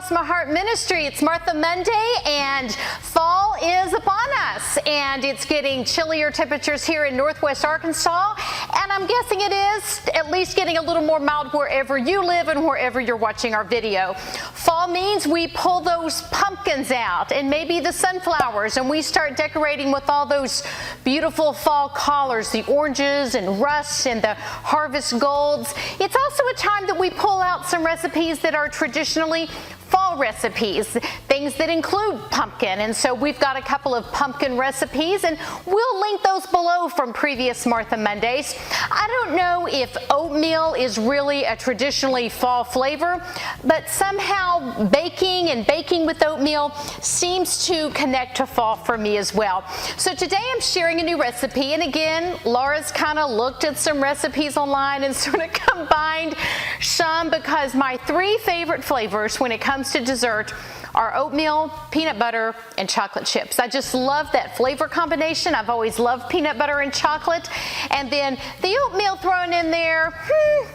Cross My Heart Ministry. It's Martha Monday and fall is upon us, and it's getting chillier temperatures here in northwest Arkansas, and I'm guessing it is at least getting a little more mild wherever you live and wherever you're watching our video. Fall means we pull those pumpkins out and maybe the sunflowers, and we start decorating with all those beautiful fall colors, the oranges and rusts and the harvest golds. It's also a time that we pull out some recipes that are traditionally fall recipes, things that include pumpkin, and so we've got a couple of pumpkin recipes, and we'll link those below from previous Martha Mondays. I don't know if oatmeal is really a traditionally fall flavor, but somehow baking with oatmeal seems to connect to fall for me as well. So today I'm sharing a new recipe, and again, Laura's kind of looked at some recipes online and sort of combined some, because my three favorite flavors when it comes to dessert are oatmeal, peanut butter, and chocolate chips. I just love that flavor combination. I've always loved peanut butter and chocolate, and then the oatmeal thrown in there,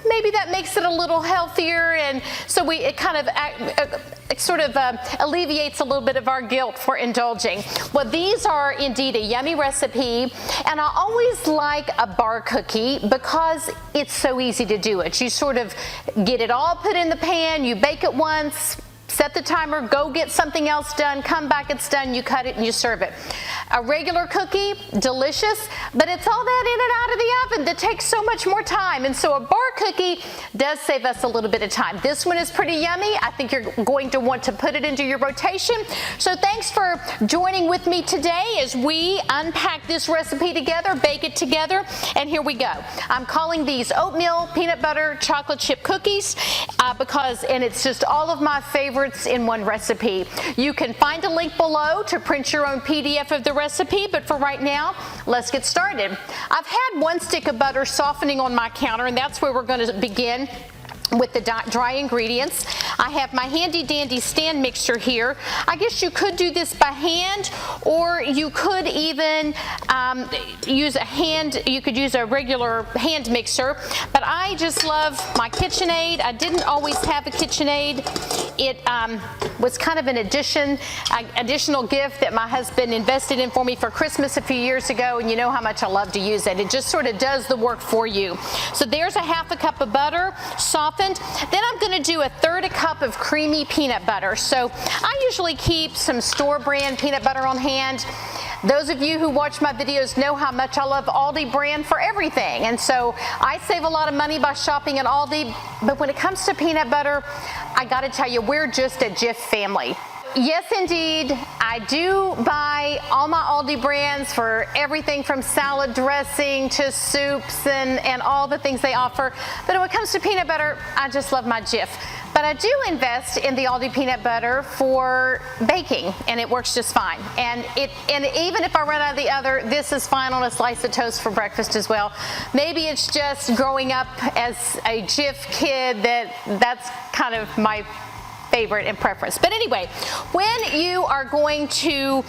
maybe that makes it a little healthier, and so it kind of sort of alleviates a little bit of our guilt for indulging. Well, these are indeed a yummy recipe, and I always like a bar cookie because it's so easy to do it. You sort of get it all put in the pan, you bake it once, set the timer, go get something else done, come back, it's done, you cut it and you serve it. A regular cookie, delicious, but it's all that in and out of the oven that takes so much more time, and so a bar cookie does save us a little bit of time. This one is pretty yummy. I think you're going to want to put it into your rotation. So thanks for joining with me today as we unpack this recipe together, bake it together, and here we go. I'm calling these oatmeal peanut butter chocolate chip cookies and it's just all of my favorites in one recipe. You can find a link below to print your own PDF of the recipe, but for right now, let's get started. I've had 1 stick of butter softening on my counter, and that's where we're going to begin with the dry ingredients. I have my handy dandy stand mixer here. I guess you could do this by hand, or you could even use a regular hand mixer, but I just love my KitchenAid. I didn't always have a KitchenAid. It was kind of an additional gift that my husband invested in for me for Christmas a few years ago, and you know how much I love to use it. It just sort of does the work for you. So there's a 1/2 cup of butter, softened. Then I'm going to do 1/3 cup of creamy peanut butter. So I usually keep some store brand peanut butter on hand. Those of you who watch my videos know how much I love Aldi brand for everything, and so I save a lot of money by shopping at Aldi, but when it comes to peanut butter, I gotta tell you, we're just a Jif family. Yes, indeed, I do buy all my Aldi brands for everything from salad dressing to soups and all the things they offer, but when it comes to peanut butter, I just love my Jif. But I do invest in the Aldi peanut butter for baking, and it works just fine. And even if I run out of the other, this is fine on a slice of toast for breakfast as well. Maybe it's just growing up as a Jif kid that's kind of my favorite and preference. But anyway, when you are going to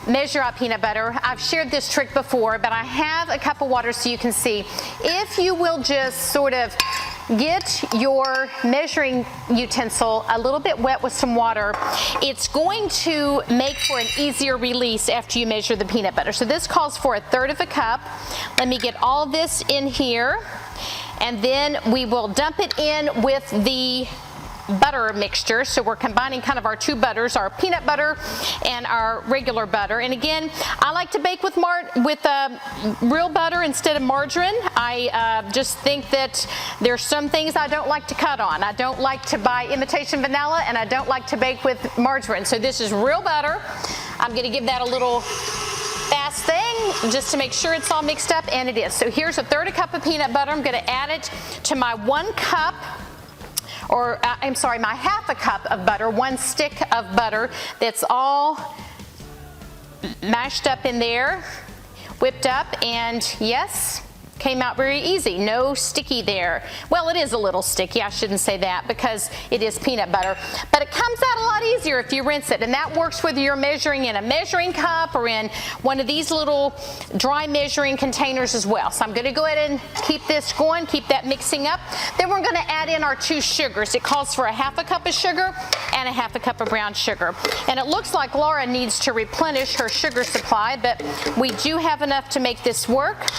measure out peanut butter, I've shared this trick before, but I have a cup of water so you can see. If you will just sort of get your measuring utensil a little bit wet with some water, it's going to make for an easier release after you measure the peanut butter. So this calls for 1/3 cup. Let me get all this in here, and then we will dump it in with the butter mixture. So we're combining kind of our two butters, our peanut butter and our regular butter. And again, I like to bake with real butter instead of margarine. I just think that there's some things I don't like to cut on. I don't like to buy imitation vanilla, and I don't like to bake with margarine. So this is real butter. I'm going to give that a little fast thing just to make sure it's all mixed up, and it is. So here's 1/3 cup of peanut butter. I'm going to add it to my 1 cup, or I'm sorry, my 1/2 cup of butter, 1 stick of butter that's all mashed up in there, whipped up, and yes, came out very easy. No sticky there. Well, it is a little sticky. I shouldn't say that because it is peanut butter. But it comes out a lot easier if you rinse it. And that works whether you're measuring in a measuring cup or in one of these little dry measuring containers as well. So I'm going to go ahead and keep this going, keep that mixing up. Then we're going to add in our 2 sugars. It calls for a 1/2 cup of sugar and a 1/2 cup of brown sugar. And it looks like Laura needs to replenish her sugar supply, but we do have enough to make this work.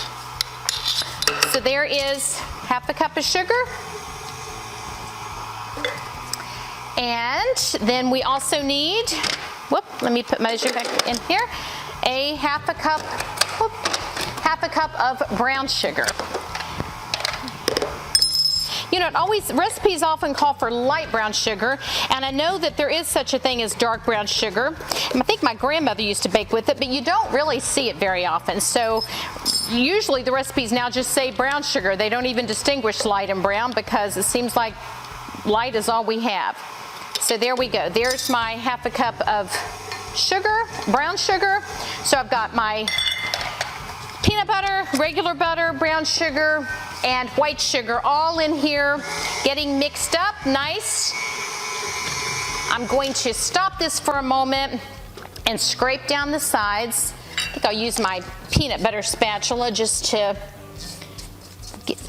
So there is 1/2 cup of sugar. And then we also need, let me put my sugar back in here, a 1/2 cup of brown sugar. You know, recipes often call for light brown sugar, and I know that there is such a thing as dark brown sugar. I think my grandmother used to bake with it, but you don't really see it very often. So usually the recipes now just say brown sugar. They don't even distinguish light and brown because it seems like light is all we have. So there we go. There's my 1/2 cup of sugar, brown sugar. So I've got my peanut butter, regular butter, brown sugar, and white sugar all in here, getting mixed up nice. I'm going to stop this for a moment and scrape down the sides. I think I'll use my peanut butter spatula just to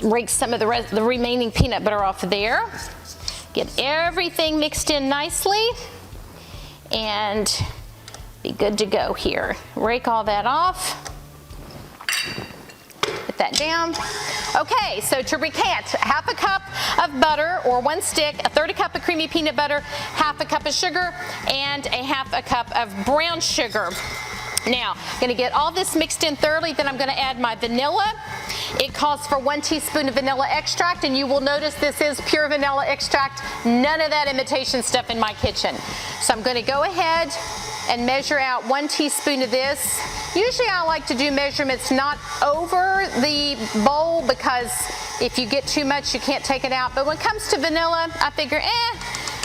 rake some of the remaining peanut butter off of there. Get everything mixed in nicely and be good to go here. Rake all that off. Put that down. Okay, so to recant, 1/2 cup of butter or 1 stick, a 1/3 cup of creamy peanut butter, 1/2 cup of sugar, and a 1/2 cup of brown sugar. Now, I'm going to get all this mixed in thoroughly, then I'm going to add my vanilla. It calls for 1 teaspoon of vanilla extract, and you will notice this is pure vanilla extract, none of that imitation stuff in my kitchen. So I'm going to go ahead and measure out 1 teaspoon of this. Usually I like to do measurements not over the bowl because if you get too much, you can't take it out. But when it comes to vanilla, I figure,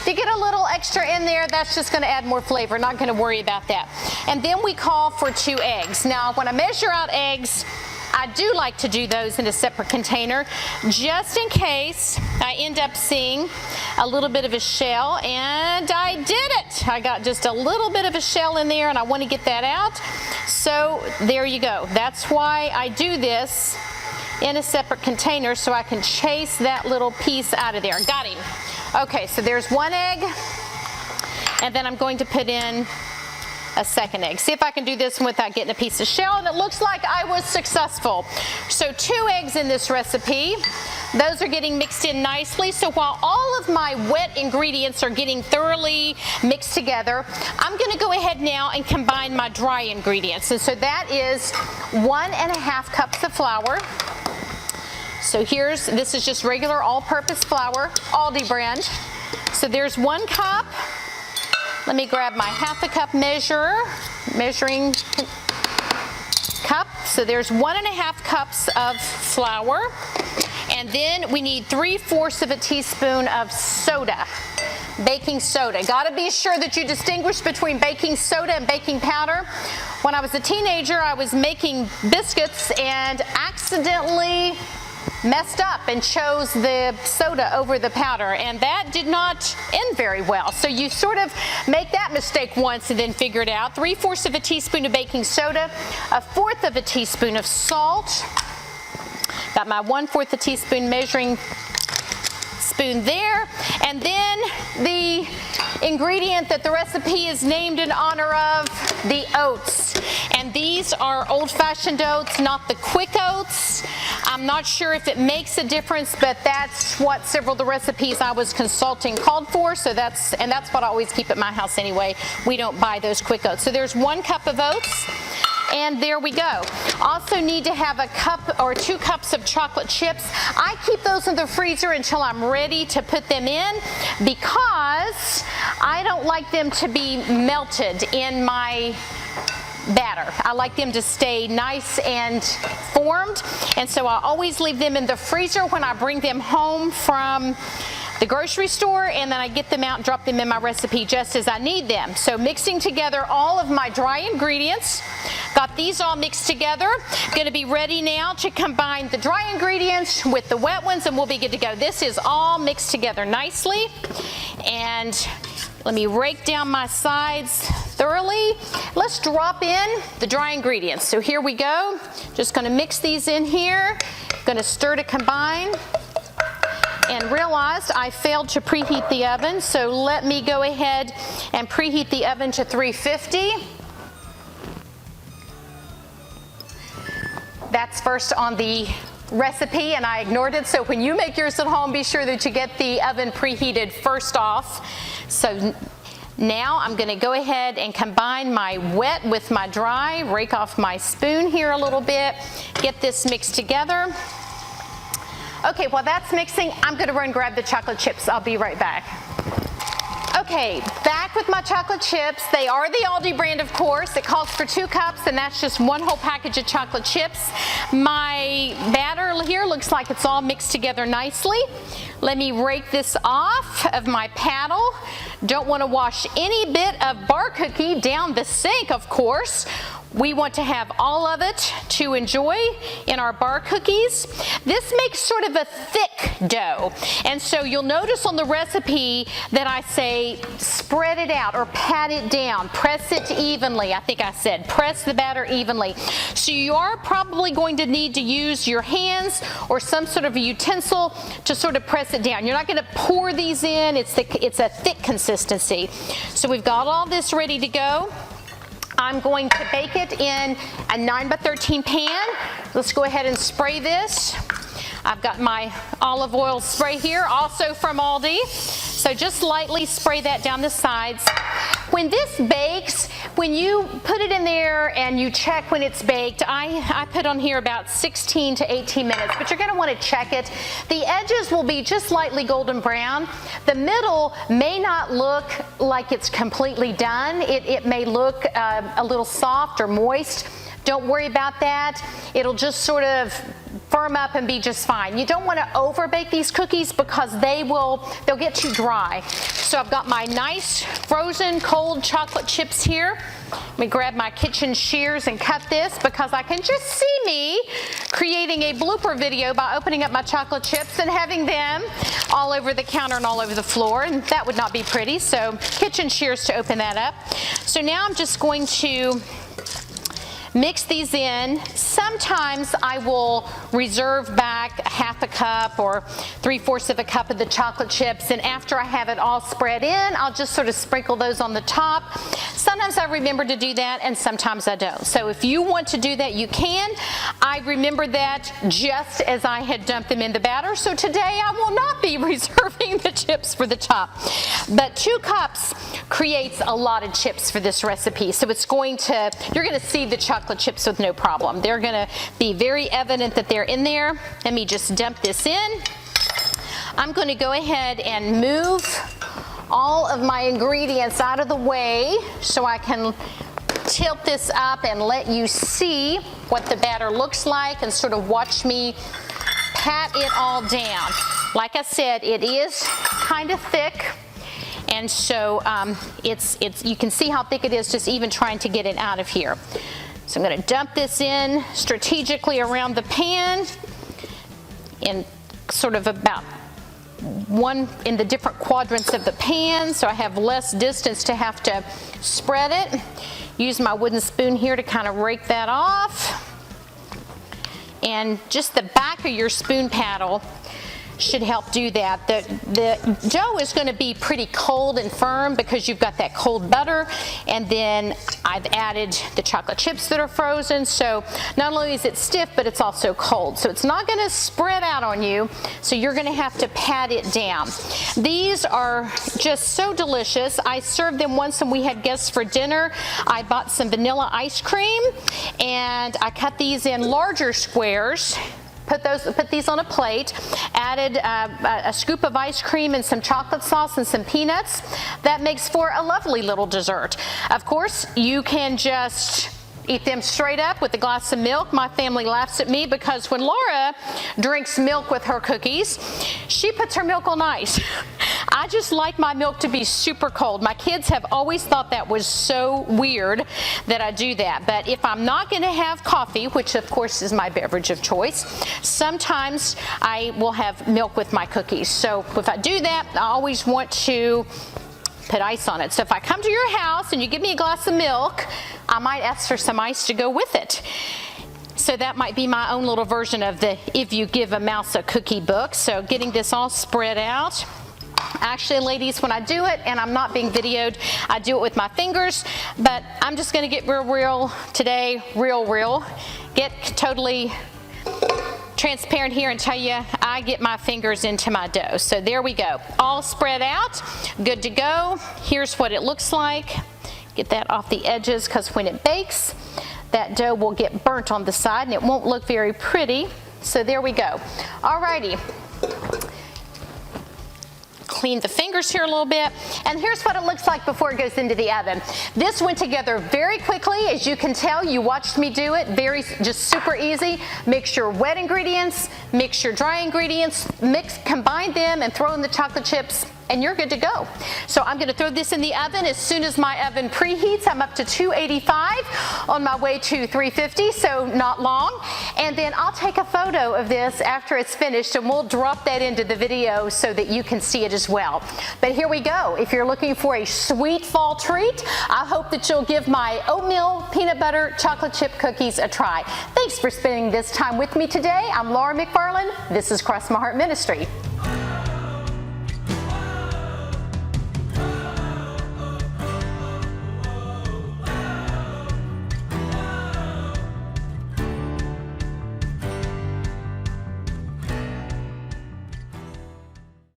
to get a little extra in there, that's just going to add more flavor. Not going to worry about that. And then we call for 2 eggs. Now, when I measure out eggs, I do like to do those in a separate container just in case I end up seeing a little bit of a shell, and I did it. I got just a little bit of a shell in there and I want to get that out. So there you go. That's why I do this in a separate container so I can chase that little piece out of there. Got him. Okay, so there's 1 egg, and then I'm going to put in a 2nd egg. See if I can do this one without getting a piece of shell, and it looks like I was successful. So 2 eggs in this recipe. Those are getting mixed in nicely. So while all of my wet ingredients are getting thoroughly mixed together, I'm going to go ahead now and combine my dry ingredients. And so that is 1½ cups of flour. So this is just regular all-purpose flour, Aldi brand. So there's 1 cup. Let me grab my 1/2 cup measuring cup. So there's 1½ cups of flour. And then we need 3/4 of a teaspoon of soda, baking soda. Gotta be sure that you distinguish between baking soda and baking powder. When I was a teenager, I was making biscuits and accidentally messed up and chose the soda over the powder, and that did not end very well. So you sort of make that mistake once and then figure it out. 3/4 of a teaspoon of baking soda, 1/4 of a teaspoon of salt. Got my 1/4 a teaspoon measuring spoon there, and then the ingredient that the recipe is named in honor of, the oats. And these are old-fashioned oats, not the quick oats. I'm not sure if it makes a difference, but that's what several of the recipes I was consulting called for. So that's what I always keep at my house anyway. We don't buy those quick oats. So there's 1 cup of oats. And there we go. Also need to have a cup or 2 cups of chocolate chips. I keep those in the freezer until I'm ready to put them in because I don't like them to be melted in my batter. I like them to stay nice and formed, and so I always leave them in the freezer when I bring them home from the grocery store, and then I get them out and drop them in my recipe just as I need them. So mixing together all of my dry ingredients. Got these all mixed together. Going to be ready now to combine the dry ingredients with the wet ones, and we'll be good to go. This is all mixed together nicely. And let me rake down my sides thoroughly. Let's drop in the dry ingredients. So here we go. Just going to mix these in here. Going to stir to combine. And realized I failed to preheat the oven, so let me go ahead and preheat the oven to 350. That's first on the recipe, and I ignored it, so when you make yours at home, be sure that you get the oven preheated first off. So now I'm going to go ahead and combine my wet with my dry, rake off my spoon here a little bit, get this mixed together. Okay, while that's mixing, I'm going to run grab the chocolate chips. I'll be right back. Okay, back with my chocolate chips. They are the Aldi brand, of course. It calls for 2 cups, and that's just 1 whole package of chocolate chips. My batter here looks like it's all mixed together nicely. Let me rake this off of my paddle. Don't want to wash any bit of bar cookie down the sink, of course. We want to have all of it to enjoy in our bar cookies. This makes sort of a thick dough, and so you'll notice on the recipe that I say spread it out or pat it down, press it evenly. I think I said press the batter evenly. So you are probably going to need to use your hands or some sort of a utensil to sort of press it down. You're not going to pour these in. It's a thick consistency. So we've got all this ready to go. I'm going to bake it in a 9 by 13 pan. Let's go ahead and spray this. I've got my olive oil spray here, also from Aldi. So just lightly spray that down the sides. When this bakes, when you put it in there and you check when it's baked, I put on here about 16 to 18 minutes, but you're going to want to check it. The edges will be just lightly golden brown. The middle may not look like it's completely done. It may look a little soft or moist. Don't worry about that. It'll just sort of firm up and be just fine. You don't want to over bake these cookies because they'll get too dry. So I've got my nice frozen cold chocolate chips here. Let me grab my kitchen shears and cut this because I can just see me creating a blooper video by opening up my chocolate chips and having them all over the counter and all over the floor, and that would not be pretty. So kitchen shears to open that up. So now I'm just going to mix these in. Sometimes I will reserve back a half a cup or 3/4 of a cup of the chocolate chips, and after I have it all spread in, I'll just sort of sprinkle those on the top. Sometimes I remember to do that, and sometimes I don't. So if you want to do that, you can. I remembered that just as I had dumped them in the batter, so today I will not be reserving the chips for the top. But 2 cups creates a lot of chips for this recipe, so you're going to see the chocolate chips with no problem. They're going to be very evident that they're in there. Let me just dump this in. I'm going to go ahead and move all of my ingredients out of the way so I can tilt this up and let you see what the batter looks like and sort of watch me pat it all down. Like I said, it is kind of thick. And so you can see how thick it is just even trying to get it out of here. So I'm going to dump this in strategically around the pan in sort of about one in the different quadrants of the pan, so I have less distance to have to spread it. Use my wooden spoon here to kind of rake that off. And just the back of your spoon paddle should help do that. The dough is going to be pretty cold and firm because you've got that cold butter, and then I've added the chocolate chips that are frozen, so not only is it stiff, but it's also cold. So it's not going to spread out on you, so you're going to have to pat it down. These are just so delicious. I served them once when we had guests for dinner. I bought some vanilla ice cream, and I cut these in larger squares. Put these on a plate, added a scoop of ice cream and some chocolate sauce and some peanuts. That makes for a lovely little dessert. Of course, you can just Eat them straight up with a glass of milk. My family laughs at me because when Laura drinks milk with her cookies, she puts her milk on ice. I just like my milk to be super cold. My kids have always thought that was so weird that I do that. But if I'm not going to have coffee, which of course is my beverage of choice, sometimes I will have milk with my cookies. So if I do that, I always want to put ice on it. So if I come to your house and you give me a glass of milk, I might ask for some ice to go with it. So that might be my own little version of the If You Give a Mouse a Cookie book. So getting this all spread out. Actually, ladies, when I do it, and I'm not being videoed, I do it with my fingers, but I'm just going to get real today, real. Get totally transparent here and tell you I get my fingers into my dough. So there we go. All spread out, good to go. Here's what it looks like. Get that off the edges because when it bakes, that dough will get burnt on the side and it won't look very pretty. So there we go. Alrighty. Clean the fingers here a little bit, and here's what it looks like before it goes into the oven. This went together very quickly. As you can tell, you watched me do it. Just super easy. Mix your wet ingredients, mix your dry ingredients, combine them and throw in the chocolate chips, and you're good to go. So I'm going to throw this in the oven as soon as my oven preheats. I'm up to 285, on my way to 350, so not long. And then I'll take a photo of this after it's finished, and we'll drop that into the video so that you can see it as well. But here we go. If you're looking for a sweet fall treat, I hope that you'll give my oatmeal peanut butter chocolate chip cookies a try. Thanks for spending this time with me today. I'm Laura McFarland. This is Cross My Heart Ministry.